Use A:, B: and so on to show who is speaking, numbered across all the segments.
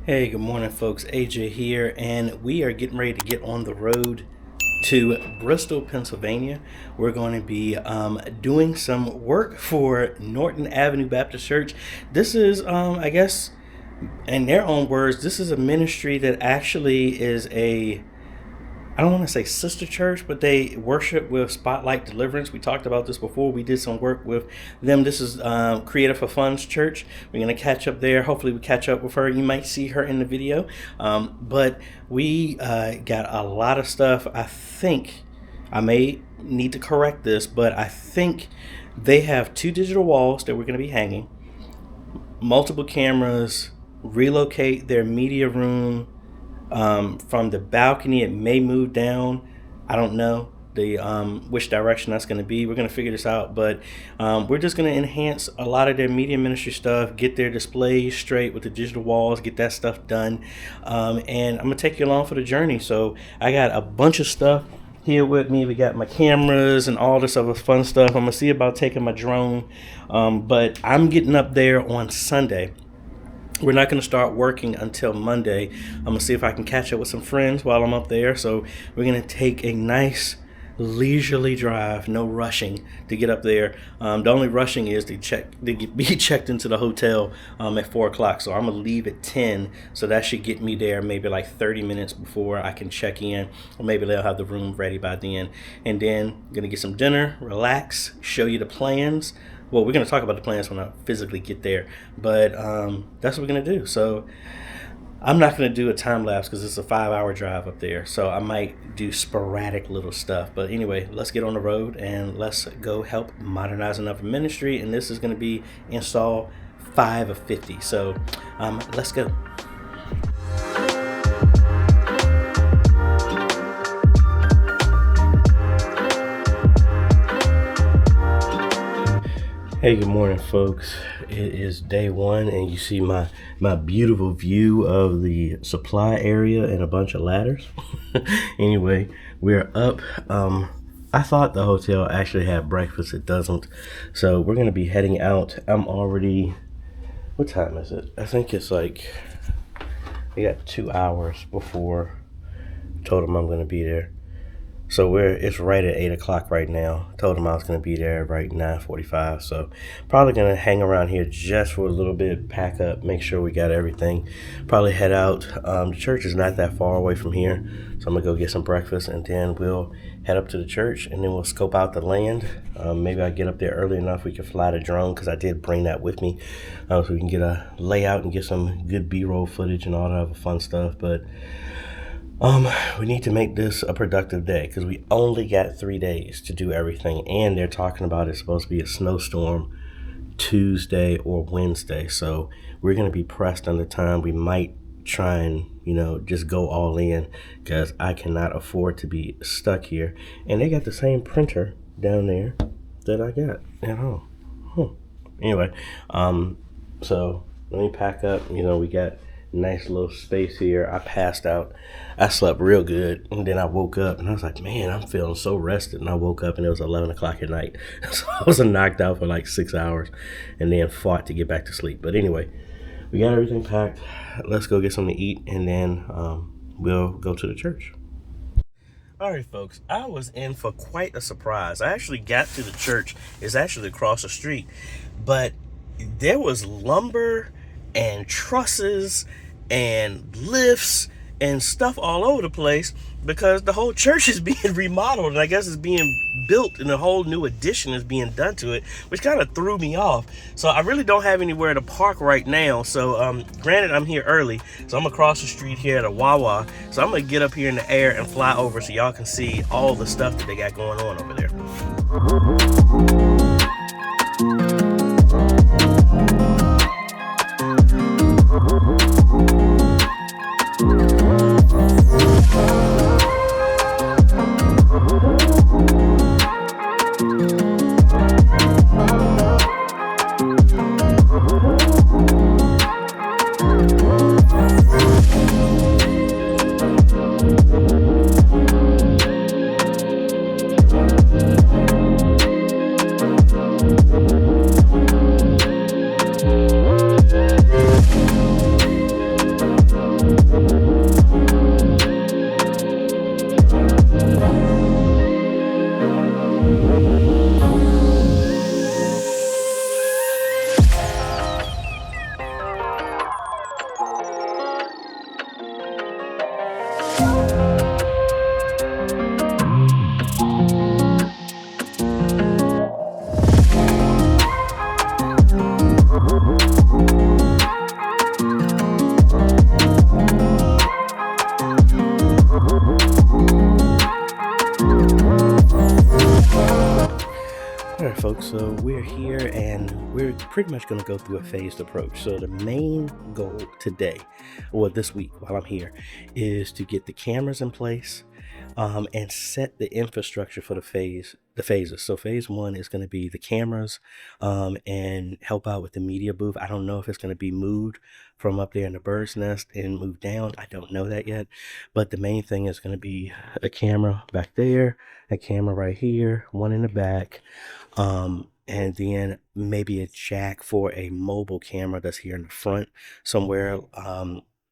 A: Hey, good morning, folks. AJ here, and we are getting ready to get on the road to Bristol, Pennsylvania. We're going to be doing some work for Norton Avenue Baptist Church. This is, I guess, in their own words, this is a ministry that actually is I don't want to say sister church, but they worship with Spotlight Deliverance. We talked about this before. We did some work with them. This is Creative for Funds Church. We're going to catch up there. Hopefully we catch up with her. You might see her in the video. But we got a lot of stuff. I think I may need to correct this, but I think they have 2 digital walls that we're going to be hanging, multiple cameras, relocate their media room. From the balcony, it may move down. I don't know which direction that's going to be. We're going to figure this out, but we're just going to enhance a lot of their media ministry stuff, get their displays straight with the digital walls, get that stuff done, and I'm going to take you along for the journey. So I got a bunch of stuff here with me. We got my cameras and all this other fun stuff. I'm going to see about taking my drone, but I'm getting up there on Sunday. We're not going to start working until Monday. I'm going to see if I can catch up with some friends while I'm up there. So we're going to take a nice leisurely drive, no rushing to get up there. The only rushing is to be checked into the hotel at 4 o'clock. So I'm going to leave at 10. So that should get me there maybe like 30 minutes before I can check in. Or maybe they'll have the room ready by then. And then I'm going to get some dinner, relax, show you the plans. Well, we're going to talk about the plans when I physically get there, but that's what we're going to do. So I'm not going to do a time lapse because it's a 5-hour drive up there. So I might do sporadic little stuff. But anyway, let's get on the road and let's go help modernize another ministry. And this is going to be install 5 of 50. So let's go. Hey, good morning, folks. It is day 1, and you see my beautiful view of the supply area and a bunch of ladders. Anyway, we're up. I thought the hotel actually had breakfast. It doesn't. So we're going to be heading out. I'm already... What time is it? I think it's like... We got 2 hours before I told them I'm going to be there. So it's right at 8 o'clock right now. Told them I was going to be there right 9:45. So probably going to hang around here just for a little bit, pack up, make sure we got everything. Probably head out. The church is not that far away from here. So I'm going to go get some breakfast and then we'll head up to the church and then we'll scope out the land. Maybe I'll get up there early enough we can fly the drone because I did bring that with me. So we can get a layout and get some good B-roll footage and all that other fun stuff. But we need to make this a productive day because we only got 3 days to do everything. And they're talking about it's supposed to be a snowstorm Tuesday or Wednesday. So we're going to be pressed under time. We might try and, just go all in because I cannot afford to be stuck here. And they got the same printer down there that I got at home. Anyway, so let me pack up. We got nice little space here. I passed out. I slept real good. And then I woke up and I was like, man, I'm feeling so rested. And I woke up and it was 11 o'clock at night. So I was knocked out for like 6 hours and then fought to get back to sleep. But anyway, we got everything packed. Let's go get something to eat and then we'll go to the church. All right, folks, I was in for quite a surprise. I actually got to the church. It's actually across the street. But there was lumber and trusses and lifts and stuff all over the place because the whole church is being remodeled and I guess it's being built and a whole new addition is being done to it, which kind of threw me off. So I really don't have anywhere to park right now. So granted, I'm here early, so I'm across the street here at a Wawa. So I'm gonna get up here in the air and fly over so y'all can see all the stuff that they got going on over there. folks, so we're here and we're pretty much going to go through a phased approach. So the main goal today, or this week while I'm here, is to get the cameras in place and set the infrastructure for the phases. So phase one is going to be the cameras and help out with the media booth. I don't know if it's going to be moved from up there in the bird's nest and moved down. I don't know that yet, but the main thing is going to be a camera back there, a camera right here, one in the back, and then maybe a jack for a mobile camera that's here in the front somewhere.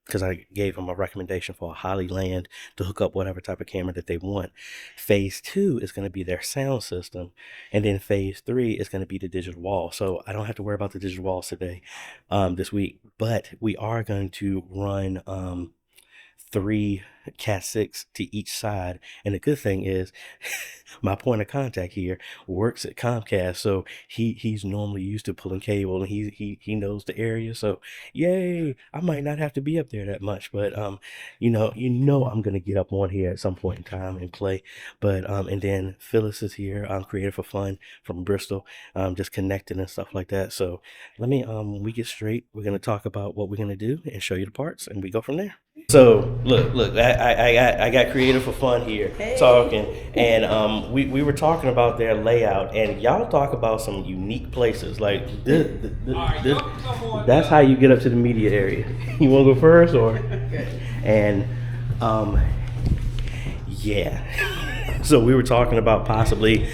A: Because I gave them a recommendation for a Hollyland to hook up whatever type of camera that they want. Phase two is going to be their sound system. And then phase three is going to be the digital wall. So I don't have to worry about the digital walls today, this week. But we are going to run 3 Cat 6 to each side. And the good thing is my point of contact here works at Comcast, so he's normally used to pulling cable, and he knows the area. So yay, I might not have to be up there that much, but you know I'm gonna get up on here at some point in time and play. But and then Phyllis is here, Creative for Fun from Bristol, just connecting and stuff like that. So let me when we get straight, we're gonna talk about what we're gonna do and show you the parts, and we go from there. So look, I got Creative for Fun here talking, and we were talking about their layout, and y'all talk about some unique places. Like this, that's how you get up to the media area. You want to go first, or? And yeah. So we were talking about possibly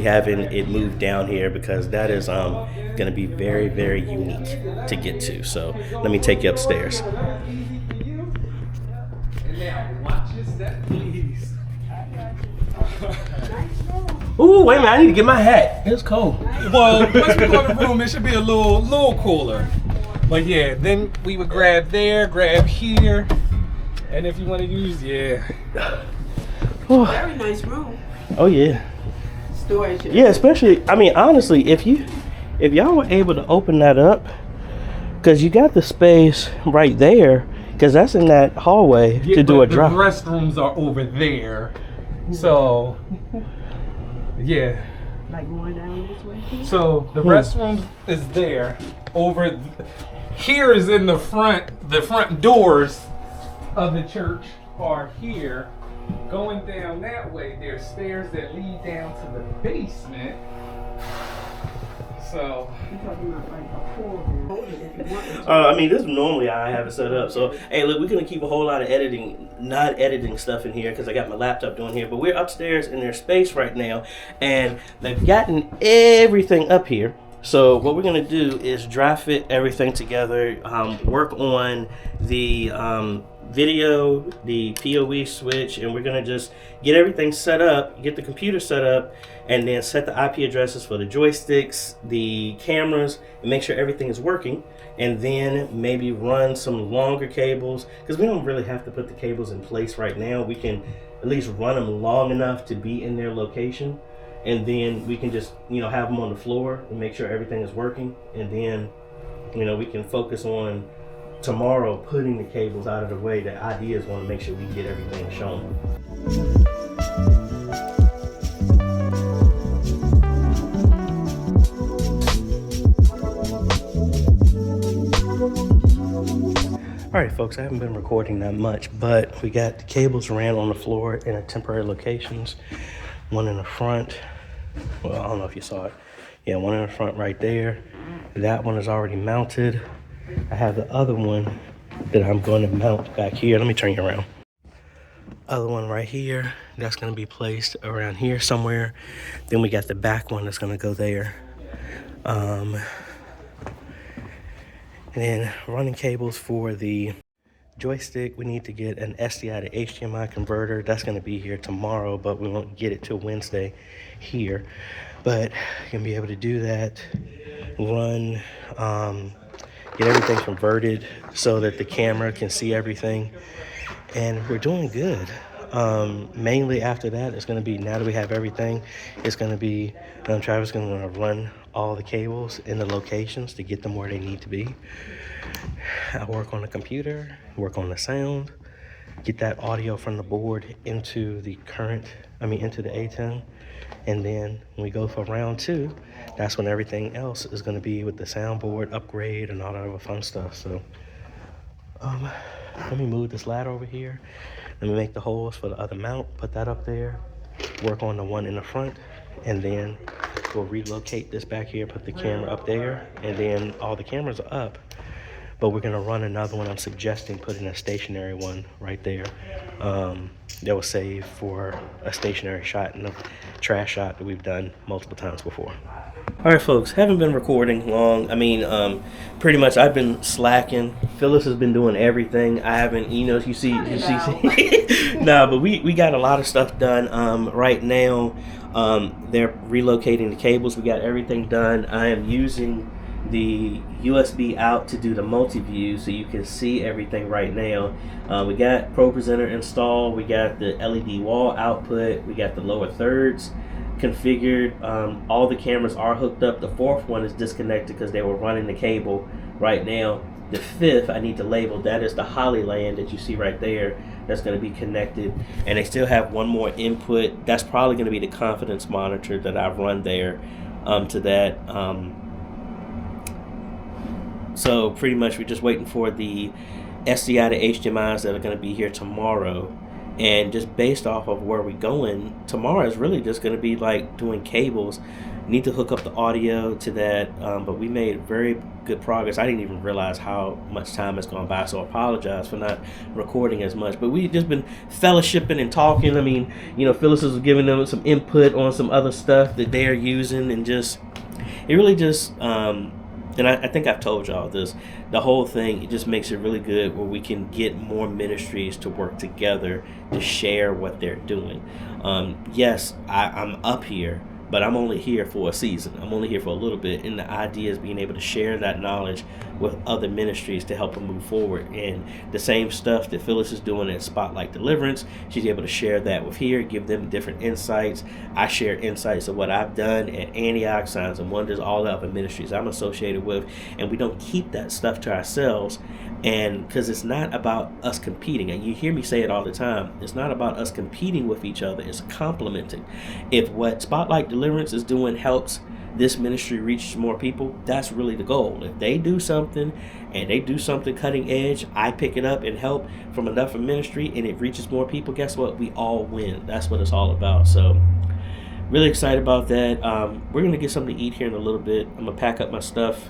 A: having it moved down here, because that is going to be very, very unique to get to. So let me take you upstairs.
B: Now, watch your step, please.
A: Ooh, wait a minute, I need to get my hat. It's cold.
B: Well, once we go in the room, it should be a little cooler. But yeah, then we would grab there, grab here, and if you want to use,
C: Very nice room.
A: Oh yeah.
C: Storage.
A: Yeah, especially, I mean, honestly, if y'all were able to open that up, because you got the space right there, because that's in that hallway to do a drop.
B: The restrooms are over there, so yeah.
C: Like going down this way.
B: So the restroom is there. Over here is in the front. The front doors of the church are here. Going down that way, there's stairs that lead down to the basement. So
C: You're talking about like a pool if you want it.
A: I mean, this is normally how I have it set up. So, hey, look, we're going to keep a whole lot of non-editing stuff in here, because I got my laptop doing here. But we're upstairs in their space right now, and they've gotten everything up here. So what we're going to do is dry fit everything together, work on the video, the PoE switch, and we're going to just get everything set up, get the computer set up, and then set the IP addresses for the joysticks, the cameras, and make sure everything is working. And then maybe run some longer cables, because we don't really have to put the cables in place right now. We can at least run them long enough to be in their location, and then we can just have them on the floor and make sure everything is working. And then we can focus on tomorrow putting the cables out of the way. The idea is want to make sure we get everything shown. All right, folks, I haven't been recording that much, but we got the cables ran on the floor in a temporary locations. One in the front. Well, I don't know if you saw it. Yeah, one in the front right there. That one is already mounted. I have the other one that I'm going to mount back here. Let me turn you around. Other one right here. That's going to be placed around here somewhere. Then we got the back one that's going to go there. And then running cables for the joystick. We need to get an SDI to HDMI converter. That's going to be here tomorrow, but we won't get it till Wednesday here. But you're going to be able to do that. Run, get everything converted so that the camera can see everything. And we're doing good. Mainly after that, it's going to be, now that we have everything, it's going to be, Travis is going to run all the cables in the locations to get them where they need to be. I work on the computer, work on the sound, get that audio from the board into the into the A10. And then when we go for round 2, that's when everything else is going to be with the soundboard upgrade and all that other fun stuff. So let me move this ladder over here. Let me make the holes for the other mount, put that up there, work on the one in the front, and then we'll relocate this back here, put the camera up there, and then all the cameras are up. But we're gonna run another one. I'm suggesting putting a stationary one right there. That was saved for a stationary shot and a trash shot that we've done multiple times before. All right, folks, haven't been recording long. Pretty much I've been slacking. Phyllis has been doing everything. I haven't, you see. No, but we got a lot of stuff done. Right now, they're relocating the cables. We got everything done. I am using the USB out to do the multi-view so you can see everything right now. We got Pro Presenter installed. We got the LED wall output. We got the lower thirds configured. All the cameras are hooked up. The fourth one is disconnected because they were running the cable right now. The fifth, I need to label, that is the Hollyland that you see right there. That's going to be connected. And they still have one more input. That's probably going to be the confidence monitor that I run there to that. So pretty much we're just waiting for the SDI to HDMIs that are going to be here tomorrow. And just based off of where we're going, tomorrow is really just going to be like doing cables. Need to hook up the audio to that, but we made very good progress. I didn't even realize how much time has gone by, so I apologize for not recording as much. But we've just been fellowshipping and talking. Phyllis was giving them some input on some other stuff that they're using, and it really just... And I think I've told y'all this, the whole thing, it just makes it really good where we can get more ministries to work together to share what they're doing. Yes, I'm up here, but I'm only here for a season. I'm only here for a little bit, and the idea is being able to share that knowledge with other ministries to help them move forward. And the same stuff that Phyllis is doing at Spotlight Deliverance, she's able to share that with here, give them different insights. I share insights of what I've done at Antioch, Signs and Wonders, all the other ministries I'm associated with, and we don't keep that stuff to ourselves. And because it's not about us competing, and you hear me say it all the time, it's not about us competing with each other, it's complementing. If what Spotlight Deliverance is doing helps this ministry reach more people, that's really the goal. If they do something and they do something cutting edge, I pick it up and help from another ministry, and it reaches more people, guess what? We all win. That's what it's all about. So really excited about that. We're going to get something to eat here in a little bit. I'm going to pack up my stuff,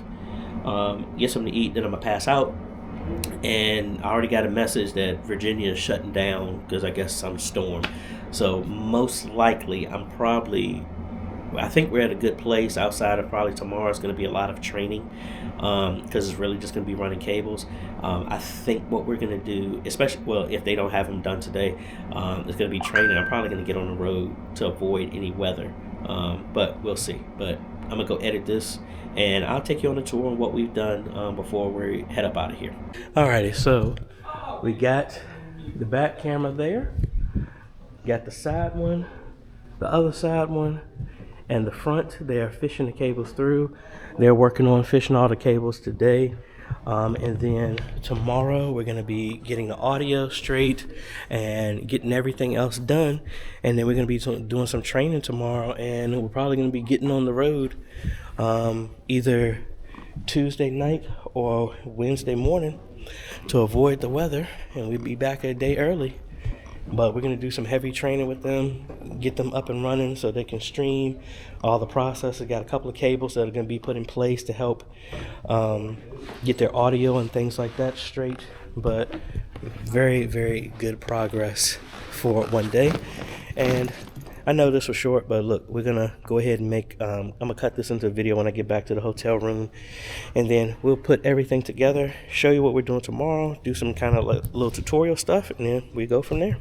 A: get something to eat, then I'm going to pass out. And I already got a message that Virginia is shutting down because I guess some storm. So most likely I think we're at a good place. Outside of probably tomorrow is going to be a lot of training because it's really just going to be running cables. I think what we're going to do, especially, if they don't have them done today, it's going to be training. I'm probably going to get on the road to avoid any weather, but we'll see. But I'm going to go edit this, and I'll take you on a tour on what we've done before we head up out of here. Alrighty, so we got the back camera there, got the side one, the other side one, and the front. They are fishing the cables through. They're working on fishing all the cables today. And then tomorrow we're going to be getting the audio straight and getting everything else done. And then we're going to be doing some training tomorrow. And we're probably going to be getting on the road either Tuesday night or Wednesday morning to avoid the weather. And we'll be back a day early. But we're going to do some heavy training with them, get them up and running so they can stream all the processes. Got a couple of cables that are going to be put in place to help get their audio and things like that straight. But very, very good progress for one day. And I know this was short, but look, we're going to go ahead and I'm going to cut this into a video when I get back to the hotel room. And then we'll put everything together, show you what we're doing tomorrow, do some kind of little tutorial stuff, and then we go from there.